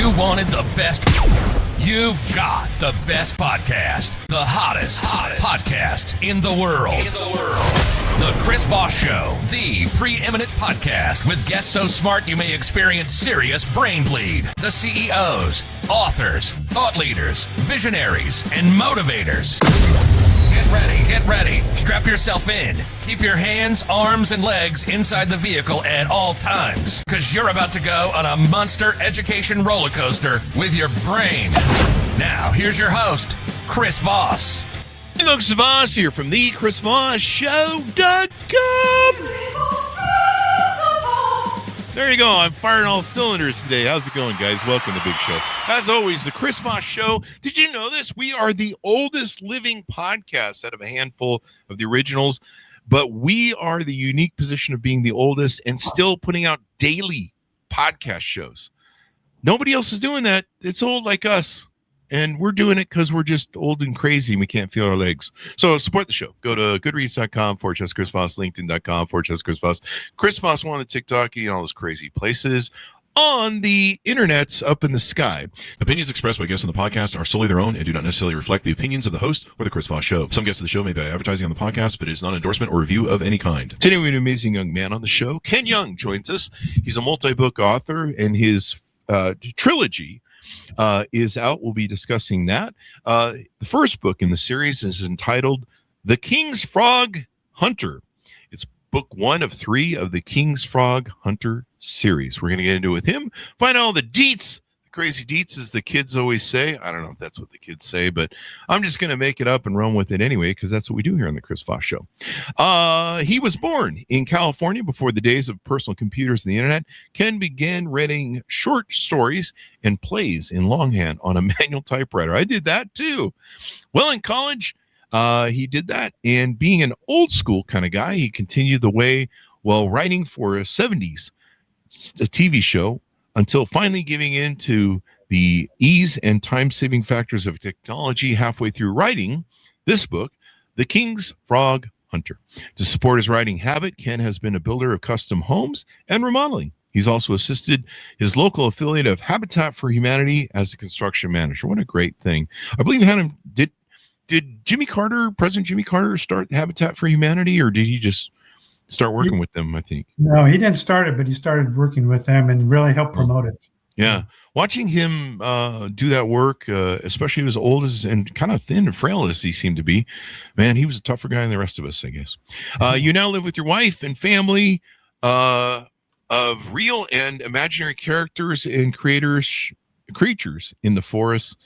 You wanted the best. You've got the best podcast. The hottest podcast in the world. The Chris Voss Show, the preeminent podcast with guests so smart you may experience serious brain bleed. The CEOs, authors, thought leaders, visionaries, and motivators. Get ready. Strap yourself in. Keep your hands, arms, and legs inside the vehicle at all times, because you're about to go on a monster education roller coaster with your brain. Now, here's your host, Chris Voss. Hey folks, Voss here from the Chris Voss Show.com. There you go. I'm firing all cylinders today. How's it going, guys? Welcome to the big show. As always, the Chris Voss Show. Did you know this? We are the oldest living podcast out of a handful of the originals, but we are the unique position of being the oldest and still putting out daily podcast shows. Nobody else is doing that. It's old like us. And we're doing it because we're just old and crazy and we can't feel our legs. So support the show. Go to goodreads.com/Chris Voss, LinkedIn.com/Chris Voss, Chris Voss on the TikTok, and all those crazy places on the internet's up in the sky. Opinions expressed by guests on the podcast are solely their own and do not necessarily reflect the opinions of the host or the Chris Voss Show. Some guests of the show may be advertising on the podcast, but it is not an endorsement or review of any kind. Today we have an amazing young man on the show. Ken Young joins us. He's a multi-book author, and his trilogy is out. We'll be discussing that. The first book in the series is entitled The King's Frog Hunter. It's book 1 of 3 of the King's Frog Hunter series. We're going to get into it with him, find all the deets, the crazy deets, as the kids always say. I don't know if that's what the kids say, but I'm just going to make it up and run with it anyway, because that's what we do here on the Chris Voss Show. He was born in California before the days of personal computers and the internet. Ken began writing short stories and plays in longhand on a manual typewriter. I did that too. Well, in college, he did that. And being an old school kind of guy, he continued the way while writing for a 70s TV show, until finally giving in to the ease and time-saving factors of technology halfway through writing this book, The King's Frog Hunter. To support his writing habit, Ken has been a builder of custom homes and remodeling. He's also assisted his local affiliate of Habitat for Humanity as a construction manager. What a great thing. I believe you had him. Did President Jimmy Carter start Habitat for Humanity, or did he just start working with them, I think? No, he didn't start it, but he started working with them and really helped promote it. Yeah. Watching him do that work, especially as old as and kind of thin and frail as he seemed to be, man, he was a tougher guy than the rest of us, I guess. You now live with your wife and family of real and imaginary characters and creatures in the forests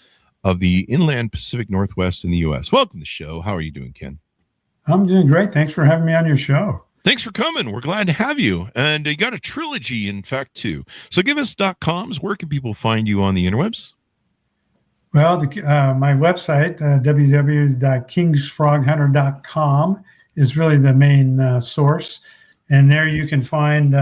of the inland Pacific Northwest in the U.S. Welcome to the show. How are you doing, Ken? I'm doing great. Thanks for having me on your show. Thanks for coming. We're glad to have you. And you got a trilogy, in fact, too. So give us .coms. Where can people find you on the interwebs? Well, my website, www.kingsfroghunter.com, is really the main source. And there you can find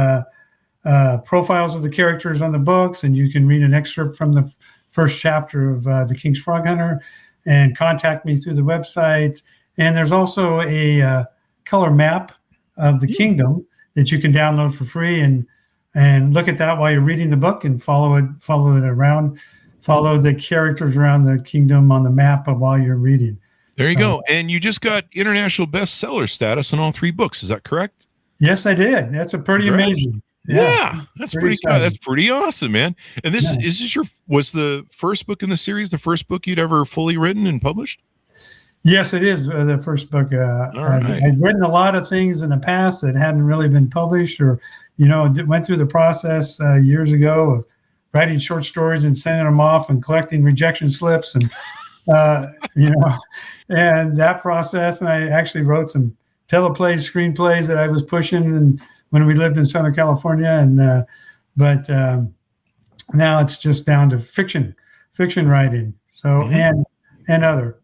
profiles of the characters on the books, and you can read an excerpt from the first chapter of The King's Frog Hunter and contact me through the website. And there's also a color map of the kingdom that you can download for free and look at that while you're reading the book and follow it around, follow the characters around the kingdom on the map while you're reading. There you go. And you just got international bestseller status on all 3 books. Is that correct? Yes, I did. That's pretty amazing. Yeah, that's pretty good. That's pretty awesome, man. And this was the first book in the series, the first book you'd ever fully written and published? Yes, it is the first book. I've written a lot of things in the past that hadn't really been published, or, went through the process years ago of writing short stories and sending them off and collecting rejection slips and, and that process. And I actually wrote some teleplays, screenplays that I was pushing and when we lived in Southern California. But now it's just down to fiction writing. So, and other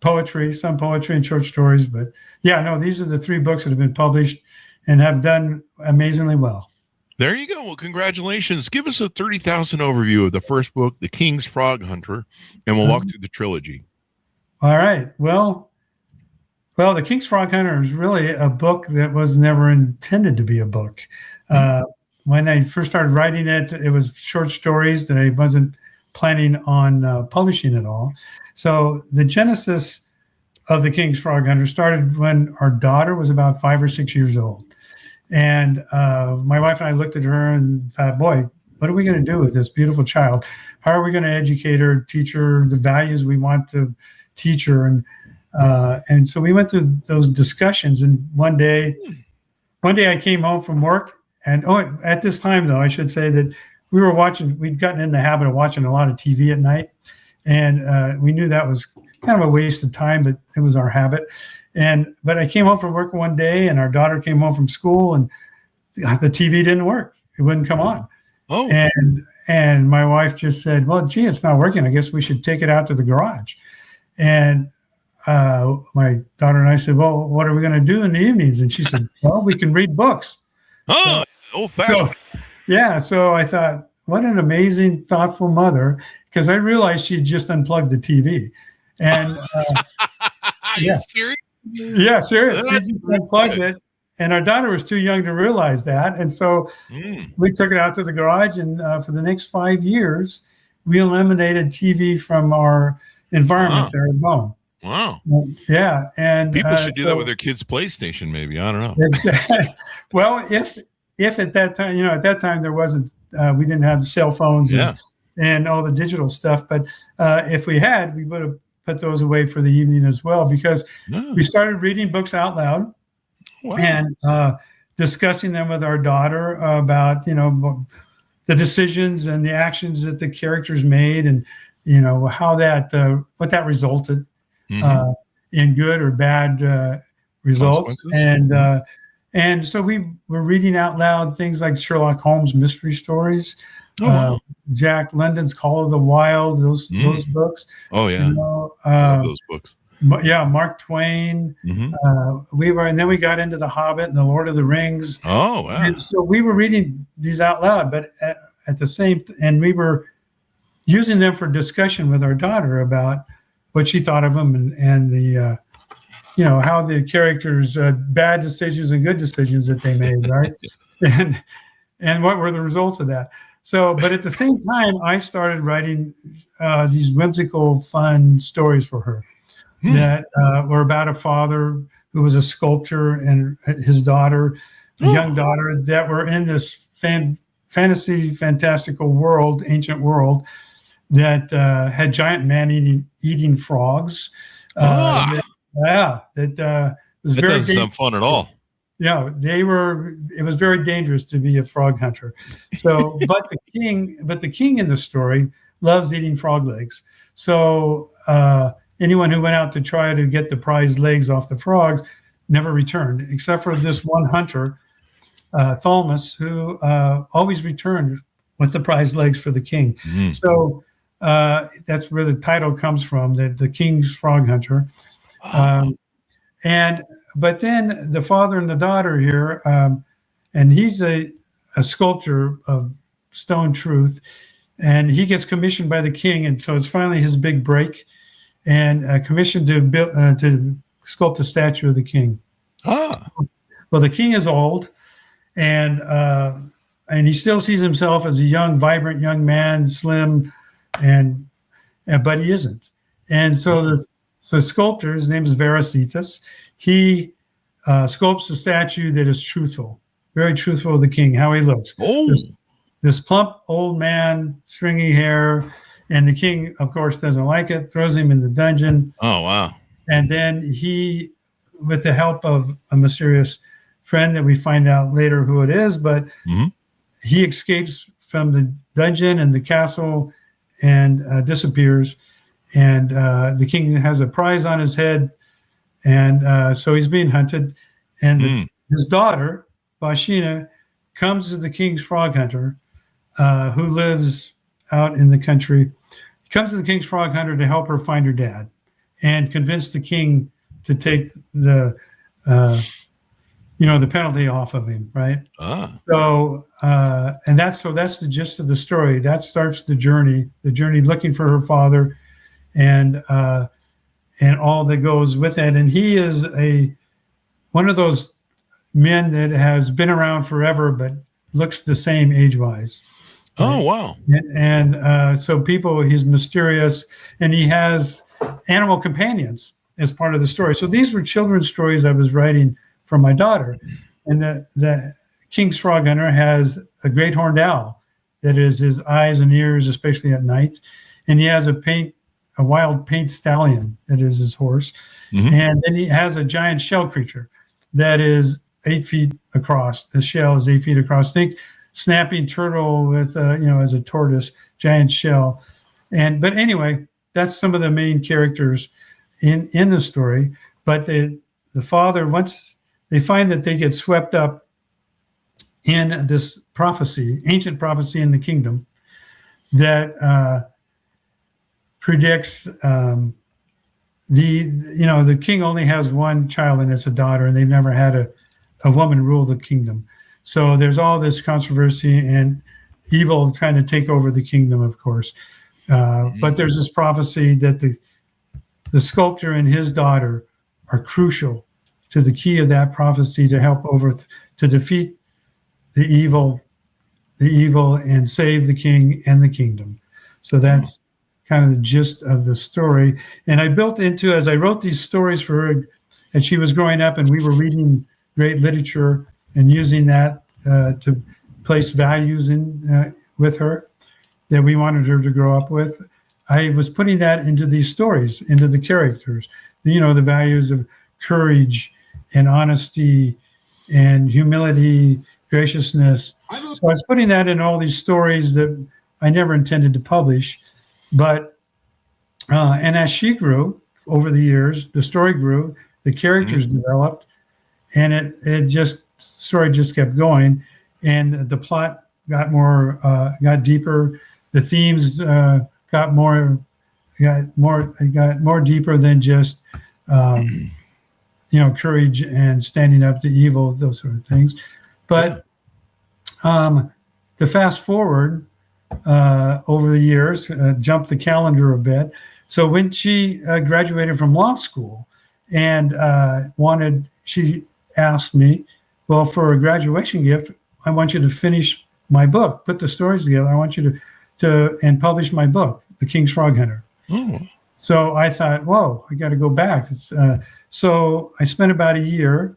poetry, some poetry and short stories. But these are the 3 books that have been published and have done amazingly well. There you go. Well, congratulations. Give us a 30,000 overview of the first book, The King's Frog Hunter, and we'll walk through the trilogy. All right. Well, The King's Frog Hunter is really a book that was never intended to be a book. when I first started writing it, it was short stories that I wasn't planning on publishing at all. So the genesis of the King's Frog Hunter started when our daughter was about 5 or 6 years old. And my wife and I looked at her and thought, boy, what are we going to do with this beautiful child? How are we going to educate her, teach her the values we want to teach her? And so we went through those discussions. And one day I came home from work. And at this time, though, I should say that we'd gotten in the habit of watching a lot of TV at night. And we knew that was kind of a waste of time, but it was our habit. But I came home from work one day, and our daughter came home from school, and the TV didn't work. It wouldn't come on. Oh. And my wife just said, well, gee, it's not working. I guess we should take it out to the garage. And my daughter and I said, well, what are we going to do in the evenings? And she said, well, we can read books. Oh, old-fashioned. So I thought, what an amazing, thoughtful mother, because I realized she had just unplugged the TV. And Are you serious? Yeah, seriously. She just unplugged it. And our daughter was too young to realize that. And so we took it out to the garage. And for the next 5 years, we eliminated TV from our environment there at home. Wow. Yeah. And people should do that with their kids' PlayStation, maybe. I don't know. Exactly. Well, if at that time, there wasn't, we didn't have cell phones and all the digital stuff. But if we had, we would have put those away for the evening as well, because we started reading books out loud. Wow. And discussing them with our daughter about, the decisions and the actions that the characters made, and, how that, what that resulted in good or bad results. And so we were reading out loud things like Sherlock Holmes mystery stories, Jack London's Call of the Wild, those books. Oh, yeah. I love those books. Yeah, Mark Twain. And then we got into The Hobbit and The Lord of the Rings. Oh, wow. And so we were reading these out loud, but at the same, and we were using them for discussion with our daughter about what she thought of them and the, how the characters, bad decisions and good decisions that they made, right? and what were the results of that. So, but at the same time, I started writing these whimsical, fun stories for her that were about a father who was a sculptor and his daughter, a young daughter, that were in this fantastical world, ancient world, that had giant man-eating frogs. That was very doesn't sound fun at all. Yeah, it was very dangerous to be a frog hunter. So, but the king in the story loves eating frog legs. So anyone who went out to try to get the prize legs off the frogs never returned, except for this one hunter, Thalmus, who always returned with the prize legs for the king. So that's where the title comes from, the King's Frog Hunter. But then the father and the daughter here, and he's a sculptor of stone truth, and he gets commissioned by the king, and so it's finally his big break, and commissioned to sculpt a statue of the king. Well, the king is old, and he still sees himself as a young, vibrant young man, slim, but he isn't. And so the sculptor, his name is Veracitatus, he sculpts a statue that is truthful, very truthful of the king, how he looks. This plump old man, stringy hair, and the king, of course, doesn't like it, throws him in the dungeon. Oh, wow. And then he, with the help of a mysterious friend that we find out later who it is, but he escapes from the dungeon and the castle and disappears. And the king has a prize on his head. And so he's being hunted. And his daughter, Vashina, comes to the King's Frog Hunter, who lives out in the country. Comes to the King's Frog Hunter to help her find her dad and convince the king to take the penalty off of him, right? So that's the gist of the story. That starts the journey looking for her father, and all that goes with it. And he is one of those men that has been around forever, but looks the same age-wise. Right? Oh, wow. And so he's mysterious, and he has animal companions as part of the story. So these were children's stories I was writing for my daughter. And the King's Frog Hunter has a great horned owl that is his eyes and ears, especially at night. And he has a wild paint stallion that is his horse. Mm-hmm. And then he has a giant shell creature that is 8 feet across. The shell is 8 feet across. Think snapping turtle with, as a tortoise, giant shell. But anyway, that's some of the main characters in the story. But the father, once they find that they get swept up in this prophecy, ancient prophecy in the kingdom that predicts the king only has one child, and it's a daughter, and they've never had a woman rule the kingdom. So there's all this controversy and evil trying to take over the kingdom, of course. But there's this prophecy that the sculptor and his daughter are crucial to the key of that prophecy to help to defeat the evil and save the king and the kingdom. So that's kind of the gist of the story. And I built into, as I wrote these stories for her, and she was growing up, and we were reading great literature and using that to place values in with her that we wanted her to grow up with. I was putting that into these stories, into the characters, the values of courage and honesty and humility, graciousness. So I was putting that in all these stories that I never intended to publish. But, and as she grew over the years, the story grew, the characters developed, and story just kept going. And the plot got got deeper. The themes got more deeper than just, courage and standing up to evil, those sort of things. But to fast forward over the years, jump the calendar a bit. So when she graduated from law school and she asked me, well, for a graduation gift, I want you to finish my book, put the stories together. I want you to publish my book, The King's Frog Hunter. Mm. So I thought, whoa, I got to go back. So I spent about a year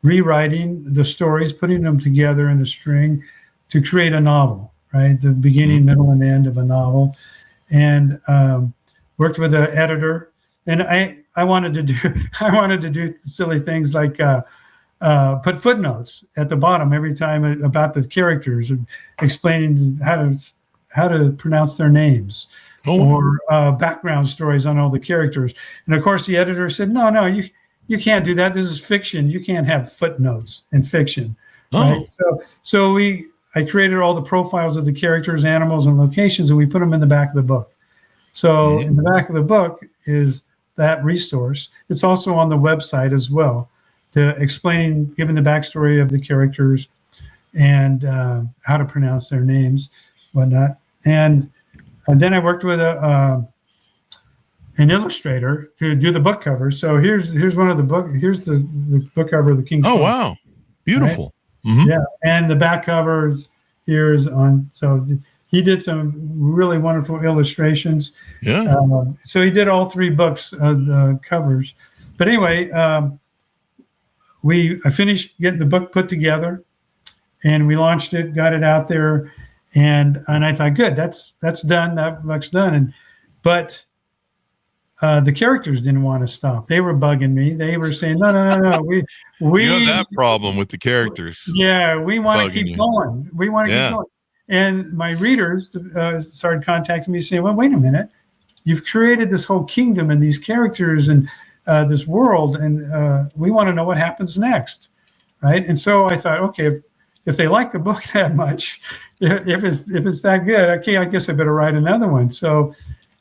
rewriting the stories, putting them together in a string to create a novel, right? The beginning, middle, and end of a novel. And worked with an editor. And I wanted to do silly things like put footnotes at the bottom every time about the characters, and explaining how to pronounce their names, or background stories on all the characters. And of course, the editor said, "No, you can't do that. This is fiction. You can't have footnotes in fiction." Right? So I created all the profiles of the characters, animals, and locations, and we put them in the back of the book. So in the back of the book is that resource. It's also on the website as well, giving the backstory of the characters and how to pronounce their names, whatnot. And then I worked with an illustrator to do the book cover. So here's one of the book. Here's the book cover of the King's Frog. Oh, wow. Beautiful. Right? Mm-hmm. Yeah. And the back covers here is on. So he did some really wonderful illustrations. Yeah. So he did all 3 books of the covers. But anyway, I finished getting the book put together, and we launched it, got it out there, and I thought, good, that's done. That book's done. But the characters didn't want to stop. They were bugging me. They were saying, no. We have that problem with the characters. Yeah, we want to keep going. We want to keep going. And my readers started contacting me saying, well, wait a minute. You've created this whole kingdom and these characters and this world, and we want to know what happens next, right? And so I thought, okay, if they like the book that much, if it's that good, okay, I guess I better write another one. So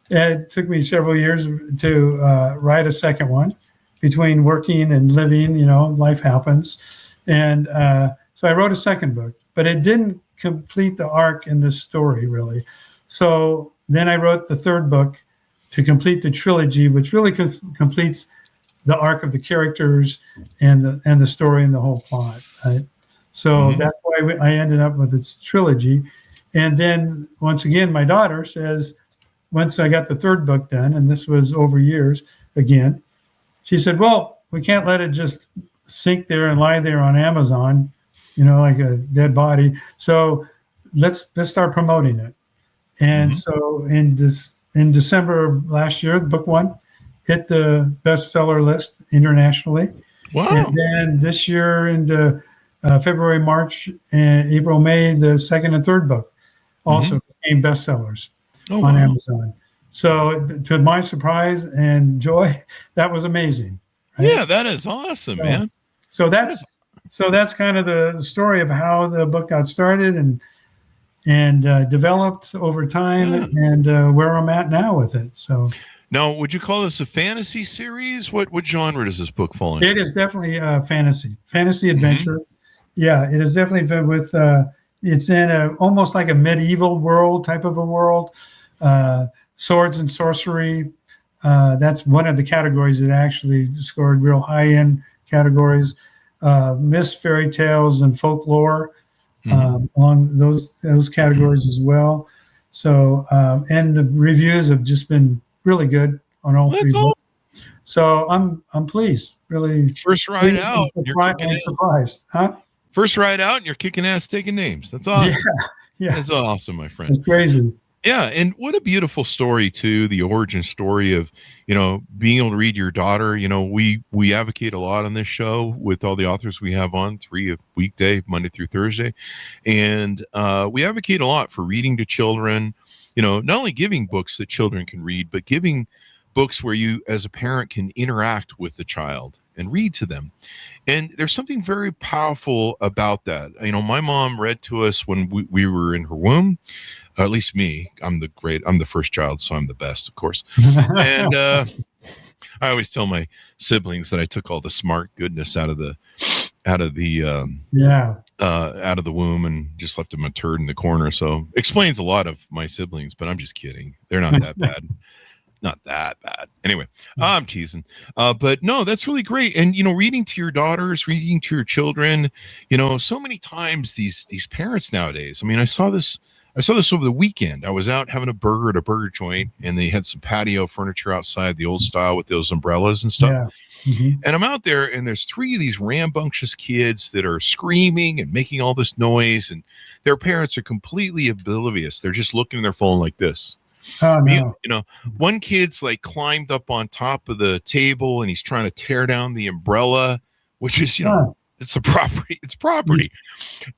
it took me several years to write a second one. Between working and living, life happens. And so I wrote a second book, but it didn't complete the arc in the story, really. So then I wrote the third book to complete the trilogy, which really completes the arc of the characters and the story and the whole plot. Right? So that's why I ended up with its trilogy. And then once again, my daughter says, once I got the third book done, and this was over years again, she said, well, we can't let it just sink there and lie there on Amazon, like a dead body. So let's start promoting it. And so in December of last year, book one hit the bestseller list internationally. Wow. And then this year into February, March, and April, May, the second and third book also became bestsellers on Amazon. So to my surprise and joy, that was amazing. Right? Yeah, that is awesome, man. So that's kind of the story of how the book got started and developed over time and where I'm at now with it. So now, would you call this a fantasy series? What genre does this book fall into? It is definitely fantasy adventure. Yeah, it is definitely with it's in almost like a medieval world type of a world. Swords and sorcery. That's one of the categories that actually scored real high-end categories. Myths, fairy tales, and folklore along those categories as well. So, and the reviews have just been really good on all three books. So I'm pleased. Really, first ride out, and surprised, huh? First ride out, and you're kicking ass, taking names. That's awesome. Yeah, that's awesome, my friend. It's crazy. Yeah, and what a beautiful story too, the origin story of, being able to read your daughter. We advocate a lot on this show with all the authors we have on, 3 a weekday, Monday through Thursday. And we advocate a lot for reading to children, not only giving books that children can read, but giving books where you as a parent can interact with the child and read to them. And there's something very powerful about that. My mom read to us when we were in her womb. At least me, I'm the first child, so I'm the best, of course. And I always tell my siblings that I took all the smart goodness out of the womb and just left them a turd in the corner. So explains a lot of my siblings, but I'm just kidding. They're not that bad. Not that bad. Anyway, I'm teasing. But no, that's really great. And, reading to your daughters, reading to your children, so many times these parents nowadays, I saw this over the weekend. I was out having a burger at a burger joint, and they had some patio furniture outside, the old style with those umbrellas and stuff. Yeah. And I'm out there, and there's 3 of these rambunctious kids that are screaming and making all this noise, and their parents are completely oblivious. They're just looking at their phone like this. Oh, no. One kid's like climbed up on top of the table, and he's trying to tear down the umbrella, which is, it's a property. It's property.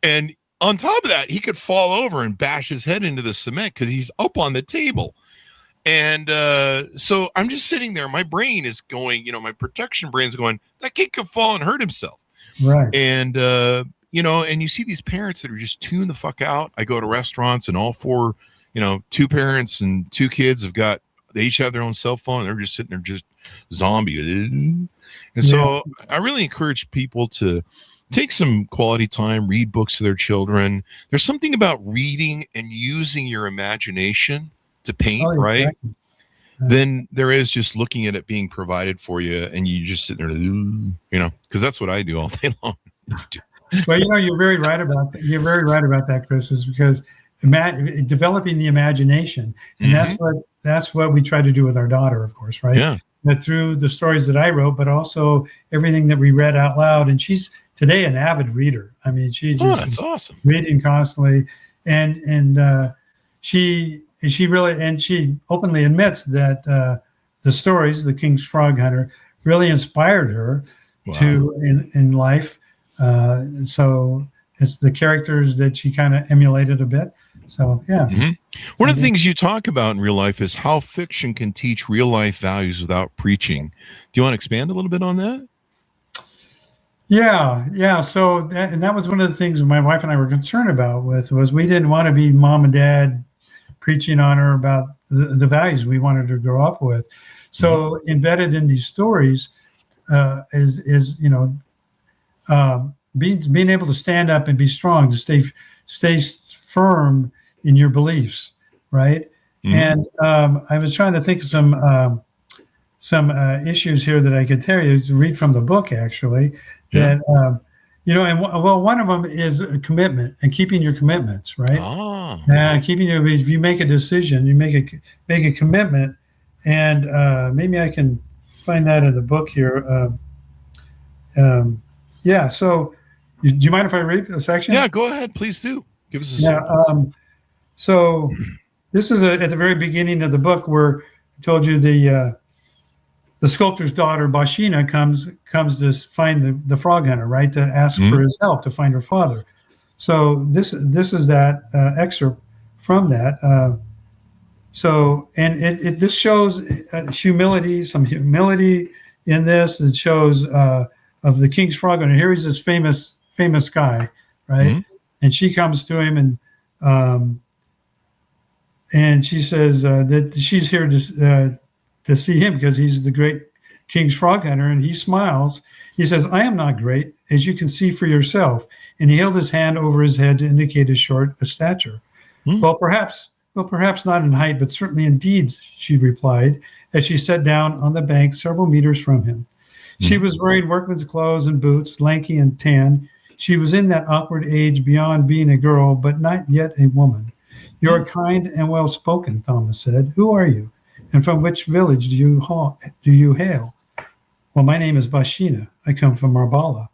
And on top of that, he could fall over and bash his head into the cement because he's up on the table. And so I'm just sitting there. My brain is going, my protection brain is going, that kid could fall and hurt himself. Right. And, and you see these parents that are just tuned the fuck out. I go to restaurants, and all 4, 2 parents and 2 kids they each have their own cell phone. And they're just sitting there, just zombie. And so I really encourage people to take some quality time, read books to their children. There's something about reading and using your imagination to paint, right? Exactly. Than there is just looking at it being provided for you, and you just sit there, because that's what I do all day long. Well, you're very right about that. You're very right about that, Chris, is because developing the imagination, and that's what we try to do with our daughter, of course, right? Yeah. But through the stories that I wrote, but also everything that we read out loud, and she's today an avid reader. She just that's awesome. Reading constantly, and she really, and she openly admits that the stories, The King's Frog Hunter, really inspired her in life. So it's the characters that she kind of emulated a bit. So yeah. One of the things you talk about in real life is how fiction can teach real life values without preaching. Do you want to expand a little bit on that? Yeah. So that was one of the things my wife and I were concerned about was we didn't want to be mom and dad preaching on her about the values we wanted her to grow up with. So embedded in these stories is being able to stand up and be strong, to stay firm in your beliefs, right? And I was trying to think of some issues here that I could tell you to read from the book, actually. That And one of them is a commitment and keeping your commitments, right? Oh. If you make a decision, you make a commitment, and maybe I can find that in the book here. Yeah. So, do you mind if I read a section? Yeah, go ahead, please do. Give us a So this is at the very beginning of the book where I told you the sculptor's daughter Bashina comes to find the frog hunter, right? To ask for his help to find her father. So this is that excerpt from that. This shows humility, some humility in this. It shows of the king's frog hunter. Here he's this famous guy, right? And she comes to him and she says that she's here to see him because he's the great king's frog hunter, and he smiles. He says, "I am not great, as you can see for yourself." And he held his hand over his head to indicate his short stature. Well, perhaps not in height, but certainly in deeds, she replied, as she sat down on the bank several meters from him. She was wearing workman's clothes and boots, lanky and tan. She was in that awkward age beyond being a girl, but not yet a woman. "You are kind and well-spoken," Thomas said. "Who are you? And from which village do you hail?" "Well, my name is Bashina. I come from Marbala."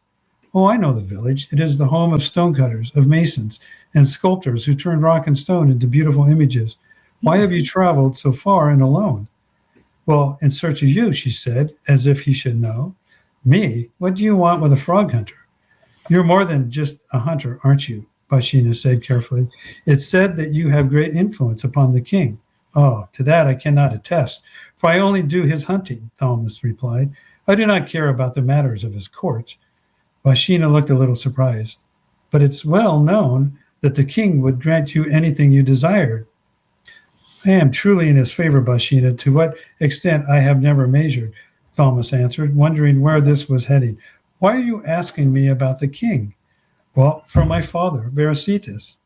"Oh, I know the village. It is the home of stonecutters, of masons, and sculptors who turn rock and stone into beautiful images. Why have you traveled so far and alone?" "Well, in search of you," she said, as if he should know. "Me? What do you want with a frog hunter?" "You're more than just a hunter, aren't you?" Bashina said carefully. "It's said that you have great influence upon the king." "Oh, to that I cannot attest, for I only do his hunting," Thomas replied. "I do not care about the matters of his court." Bashina looked a little surprised. "But it's well known that the king would grant you anything you desired." "I am truly in his favor, Bashina. To what extent I have never measured," Thomas answered, wondering where this was heading. "Why are you asking me about the king?" "Well, from my father, Verasitas."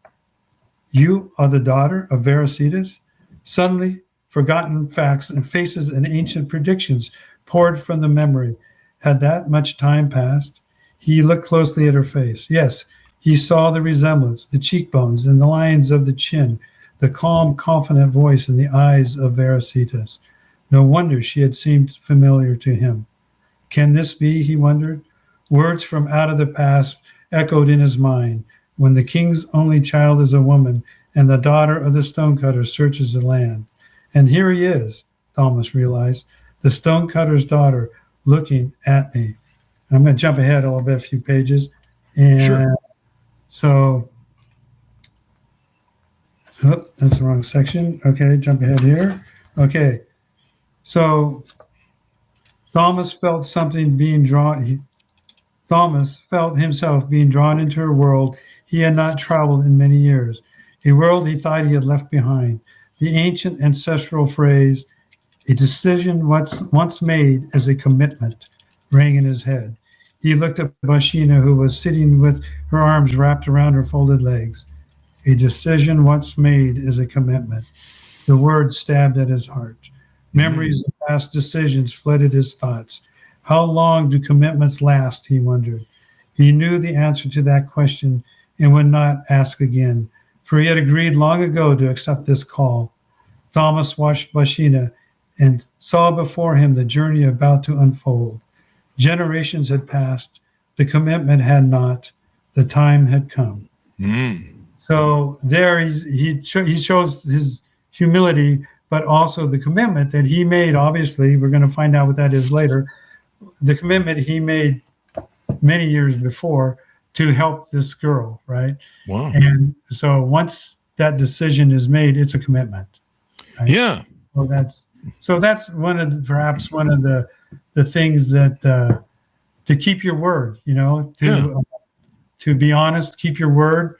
"You are the daughter of Verasitas?" Suddenly, forgotten facts and faces and ancient predictions poured from the memory. Had that much time passed? He looked closely at her face. Yes, he saw the resemblance, the cheekbones and the lines of the chin, the calm, confident voice and the eyes of Verasitas. No wonder she had seemed familiar to him. Can this be, he wondered? Words from out of the past echoed in his mind. When the king's only child is a woman, and the daughter of the stonecutter searches the land. And here he is, Thomas realized, the stonecutter's daughter looking at me. I'm going to jump ahead a little bit, a few pages. And Sure. So, that's the wrong section. Okay, jump ahead here. Okay, so Thomas felt something being drawn. Thomas felt himself being drawn into a world he had not traveled in many years, a world he thought he had left behind. The ancient ancestral phrase, "a decision once made as a commitment," rang in his head. He looked at Bashina, who was sitting with her arms wrapped around her folded legs. A decision once made is a commitment. The word stabbed at his heart. Memories of past decisions flooded his thoughts. How long do commitments last, he wondered. He knew the answer to that question and would not ask again, for he had agreed long ago to accept this call. Thomas watched Bashina and saw before him the journey about to unfold. Generations had passed. The commitment had not. The time had come. So there he shows his humility, but also the commitment that he made. Obviously, we're going to find out what that is later. The commitment he made many years before to help this girl, right? Wow. And so once that decision is made, it's a commitment. Right? Yeah. So that's perhaps one of the things that to keep your word, to be honest, keep your word,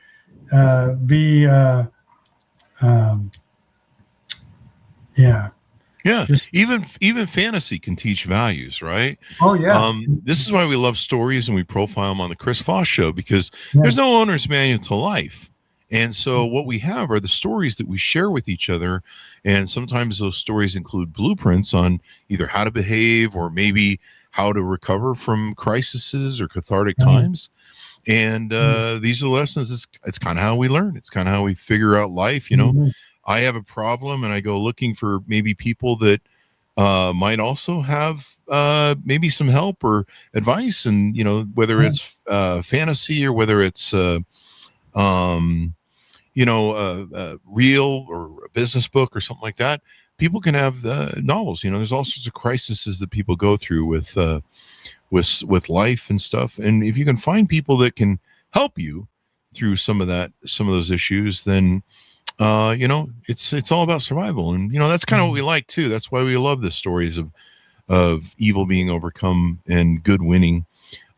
Yeah. Even fantasy can teach values, right? Oh yeah. This is why we love stories and we profile them on the Chris Voss Show, because there's no owner's manual to life. And so what we have are the stories that we share with each other. And sometimes those stories include blueprints on either how to behave or maybe how to recover from crises or cathartic times. And these are the lessons. It's kind of how we learn. It's kind of how we figure out life. I have a problem, and I go looking for maybe people that might also have maybe some help or advice, and whether it's fantasy or whether it's real or a business book or something like that. People can have novels. There's all sorts of crises that people go through with life and stuff. And if you can find people that can help you through some of those issues, then it's all about survival. And that's kind of what we like too. That's why we love the stories of evil being overcome and good winning.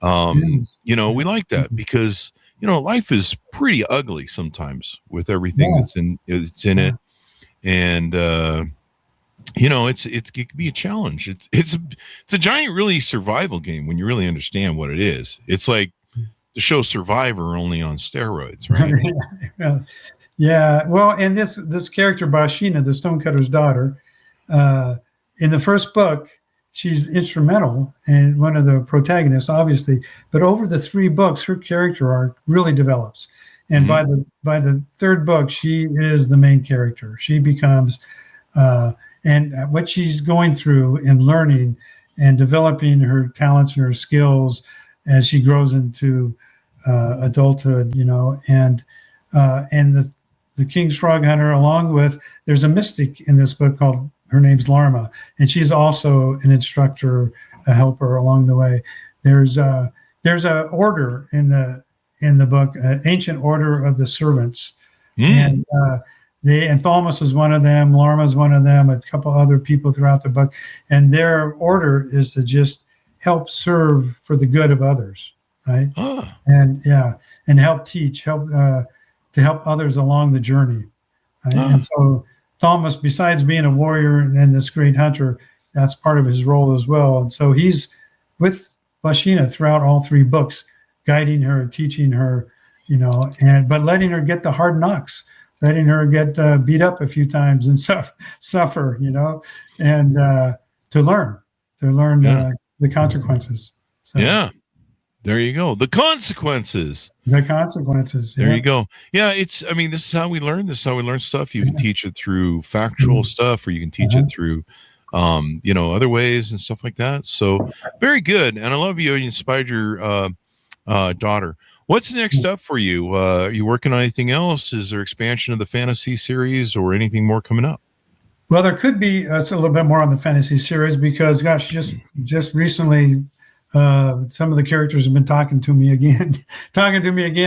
We like that because life is pretty ugly sometimes with everything that's in it, and it can be a challenge. It's a giant, really survival game when you really understand what it is. It's like the show Survivor only on steroids, right? Yeah. Well, and this character Bashina, the stonecutter's daughter, in the first book, she's instrumental and one of the protagonists, obviously. But over the 3 books, her character arc really develops. And by the 3rd book, she is the main character. She becomes, and what she's going through and learning and developing her talents and her skills as she grows into adulthood, and the King's Frog Hunter, along with, there's a mystic in this book called, her name's Larma, and she's also an instructor, a helper along the way. There's a order in the book, Ancient Order of the Servants, and Thalmus is one of them, Larma is one of them, a couple other people throughout the book, and their order is to just help serve for the good of others, right? And help teach, to help others along the journey, right? And so Thalmus, besides being a warrior and this great hunter, that's part of his role as well. And so he's with Bashina throughout all 3 books, guiding her, teaching her, but letting her get the hard knocks, letting her get beat up a few times and suffer, and to learn the consequences. So, yeah. There you go. The consequences. The consequences. There you go. Yeah, this is how we learn. This is how we learn stuff. You can teach it through factual stuff, or you can teach it through, other ways and stuff like that. So very good. And I love you. You inspired your daughter. What's next up for you? Are you working on anything else? Is there expansion of the fantasy series or anything more coming up? Well, there could be it's a little bit more on the fantasy series because, gosh, just recently, some of the characters have been talking to me again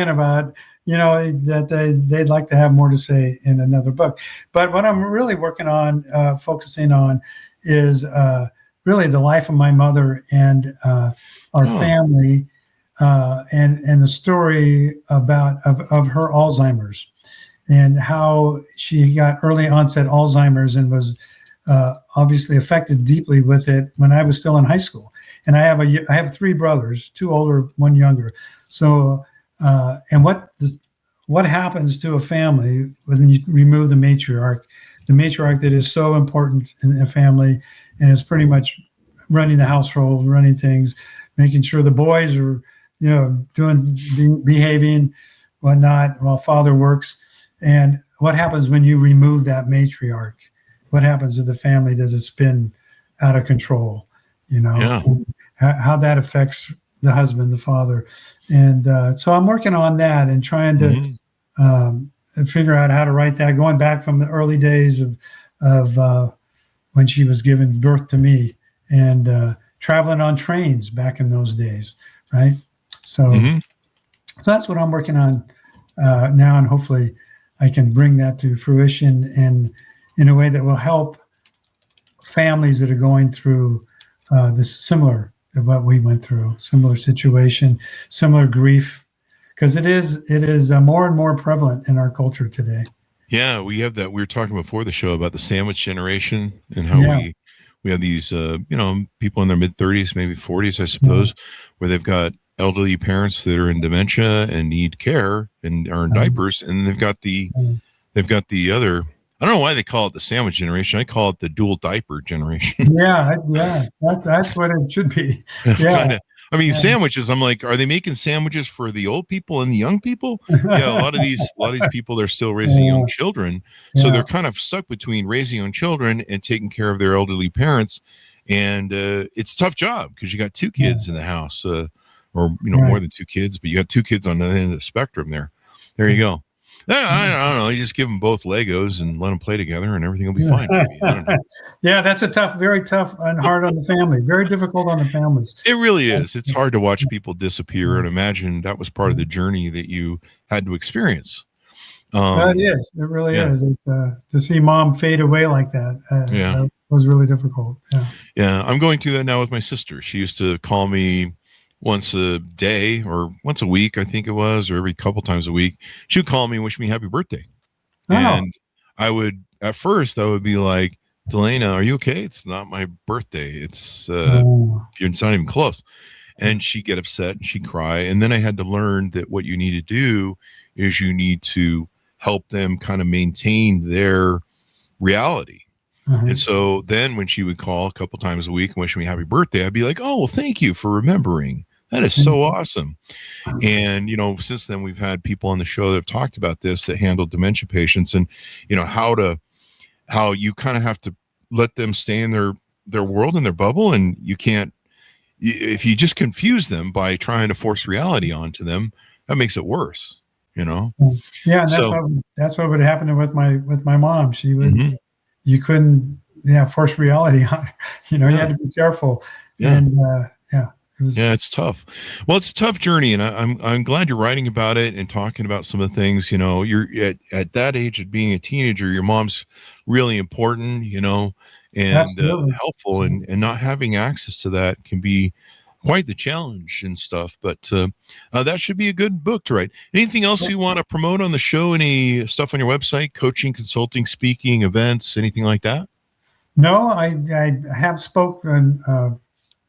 about, that they'd like to have more to say in another book. But what I'm really working on, focusing on, is really the life of my mother and our family, and the story of her Alzheimer's, and how she got early onset Alzheimer's and was obviously affected deeply with it when I was still in high school. And I have 3 brothers, 2 older, 1 younger. So, and what happens to a family when you remove the matriarch that is so important in a family, and is pretty much running the household, running things, making sure the boys are, behaving, whatnot, while father works. And what happens when you remove that matriarch? What happens to the family? Does it spin out of control? How that affects the husband, the father. And so I'm working on that and trying to figure out how to write that, going back from the early days of when she was giving birth to me, and traveling on trains back in those days, right? So, so that's what I'm working on now, and hopefully I can bring that to fruition and in a way that will help families that are going through this similar to what we went through, similar situation, similar grief, because it is more and more prevalent in our culture today. Yeah, we have that. We were talking before the show about the sandwich generation and how we have these, people in their mid-30s, maybe 40s, I suppose, where they've got elderly parents that are in dementia and need care and are in diapers, and they've got the other. I don't know why they call it the sandwich generation. I call it the dual diaper generation. Yeah, that's what it should be. Yeah, I mean, sandwiches. I'm like, are they making sandwiches for the old people and the young people? Yeah, a lot of these people, they're still raising young children, so they're kind of stuck between raising young children and taking care of their elderly parents, and it's a tough job because you got two kids in the house, or more than two kids, but you got two kids on the end of the spectrum there. There you go. I don't know. You just give them both Legos and let them play together, and everything will be fine. Maybe. I don't know. Yeah, that's very tough and hard on the family. Very difficult on the families. It really is. It's hard to watch people disappear, and imagine that was part of the journey that you had to experience. It is. It really is. To see mom fade away like that, that was really difficult. Yeah, I'm going through that now with my sister. She used to call me once a day or once a week, I think it was, or every couple times a week. She would call me and wish me happy birthday. Oh. And at first I would be like, Delana, are you okay? It's not my birthday. It's not even close. And she'd get upset and she'd cry. And then I had to learn that what you need to do is you need to help them kind of maintain their reality. And so then when she would call a couple times a week and wish me happy birthday, I'd be like, oh, well, thank you for remembering. That is so awesome. And, since then we've had people on the show that have talked about this, that handle dementia patients, and, how you kind of have to let them stay in their world and their bubble. And you can't, if you just confuse them by trying to force reality onto them, that makes it worse, Yeah. And that's what would happen with my mom. She would, you couldn't force reality on her. You had to be careful. And it's tough. Well, it's a tough journey, and I'm glad you're writing about it and talking about some of the things. You're at that age of being a teenager, your mom's really important, and helpful, and not having access to that can be quite the challenge and stuff. But that should be a good book to write. Anything else you want to promote on the show? Any stuff on your website? Coaching, consulting, speaking, events, anything like that? No, I have spoken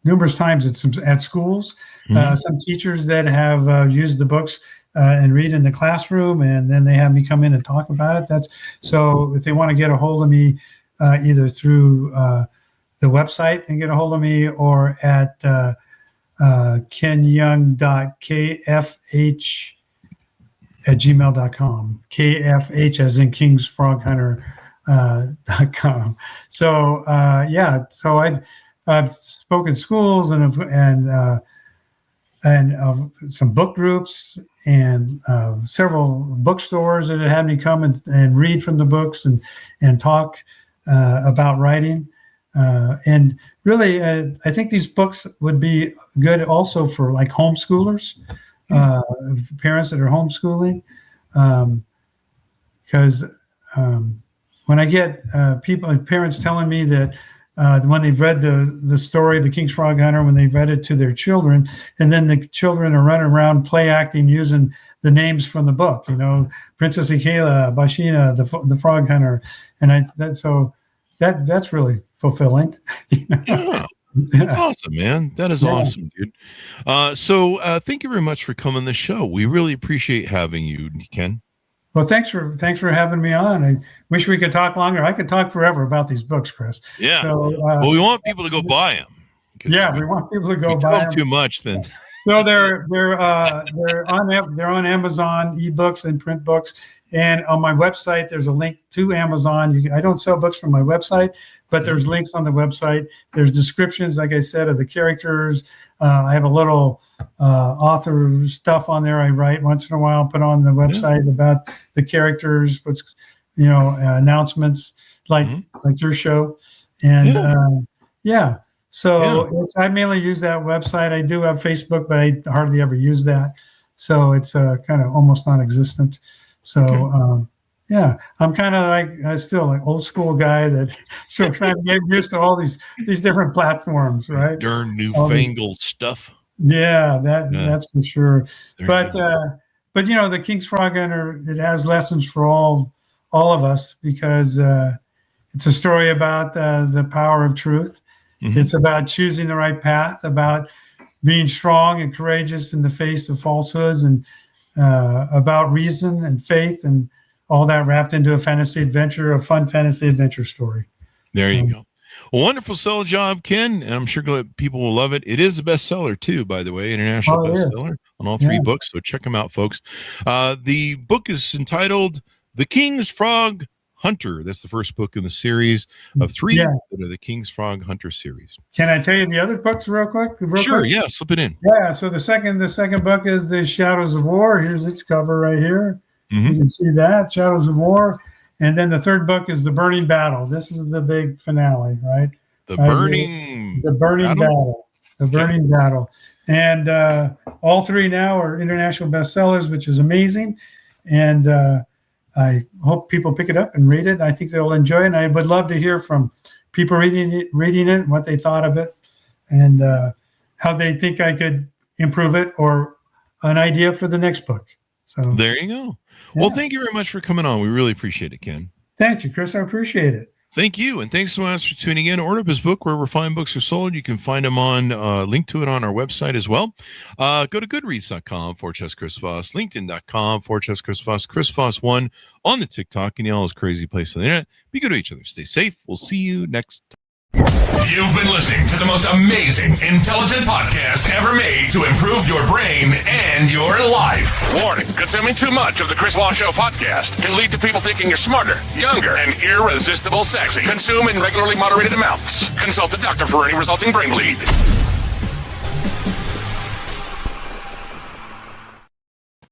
numerous times at schools. Some teachers that have used the books and read in the classroom, and then they have me come in and talk about it. So if they want to get a hold of me, either through the website and get a hold of me, or at kenyoung.kfh@gmail.com. KFH as in King's Frog Hunter.com. So I've spoken schools and some book groups and several bookstores that have had me come and read from the books and talk about writing. And really, I think these books would be good also for like homeschoolers, parents that are homeschooling, because when I get parents telling me that when they've read the story, The King's Frog Hunter, when they've read it to their children, and then the children are running around play acting using the names from the book, Princess Akela, Bashina, the Frog Hunter, and that's really fulfilling. That's awesome, man. That is awesome, dude. So thank you very much for coming on the show. We really appreciate having you, Ken. Well, thanks for having me on. I wish we could talk longer. I could talk forever about these books, Chris. Yeah. So, well, we want people to go buy them. Yeah, we want people to go buy them. Too much, then. So they're on Amazon, ebooks and print books, and on my website there's a link to Amazon. I don't sell books from my website, but there's links on the website. There's descriptions, like I said, of the characters. I have a little author stuff on there I write once in a while, put on the website about the characters, announcements like your show, and So I mainly use that website. I do have Facebook, but I hardly ever use that. So it's kind of almost non-existent. So I'm kind of still like old school guy that still trying to get used to all these different platforms, right? Darn newfangled stuff. Yeah, that's for sure. But the King's Frog Hunter, it has lessons for all of us, because it's a story about the power of truth. It's about choosing the right path, about being strong and courageous in the face of falsehoods, and about reason and faith and all that wrapped into a fun fantasy adventure story. There you go. A wonderful selling job, Ken, and I'm sure people will love it. It is a bestseller, too, by the way, international bestseller on all three books, so check them out, folks. The book is entitled The King's Frog Hunter. That's the first book in the series of three that are the King's Frog Hunter series. Can I tell you the other books real quick? Sure, yeah, slip it in. Yeah, so the second book is The Shadows of War. Here's its cover right here. You can see that, Shadows of War. And then the third book is The Burning Battle. This is the big finale, right? The Burning Battle. The Burning Battle. And all three now are international bestsellers, which is amazing. And I hope people pick it up and read it. I think they'll enjoy it. And I would love to hear from people reading it, what they thought of it, and how they think I could improve it, or an idea for the next book. So there you go. Yeah. Well, thank you very much for coming on. We really appreciate it, Ken. Thank you, Chris. I appreciate it. Thank you. And thanks so much for tuning in. Order up his book wherever fine books are sold. You can find them on, link to it on our website as well. Go to goodreads.com/Chris Voss, LinkedIn.com/Chris Voss, Chris Voss 1 on the TikTok, and all those crazy places on the internet. Be good to each other. Stay safe. We'll see you next time. You've been listening to the most amazing, intelligent podcast ever made to improve your brain and your life. Warning, consuming too much of the Chris Voss Show podcast can lead to people thinking you're smarter, younger, and irresistible sexy. Consume in regularly moderated amounts. Consult a doctor for any resulting brain bleed.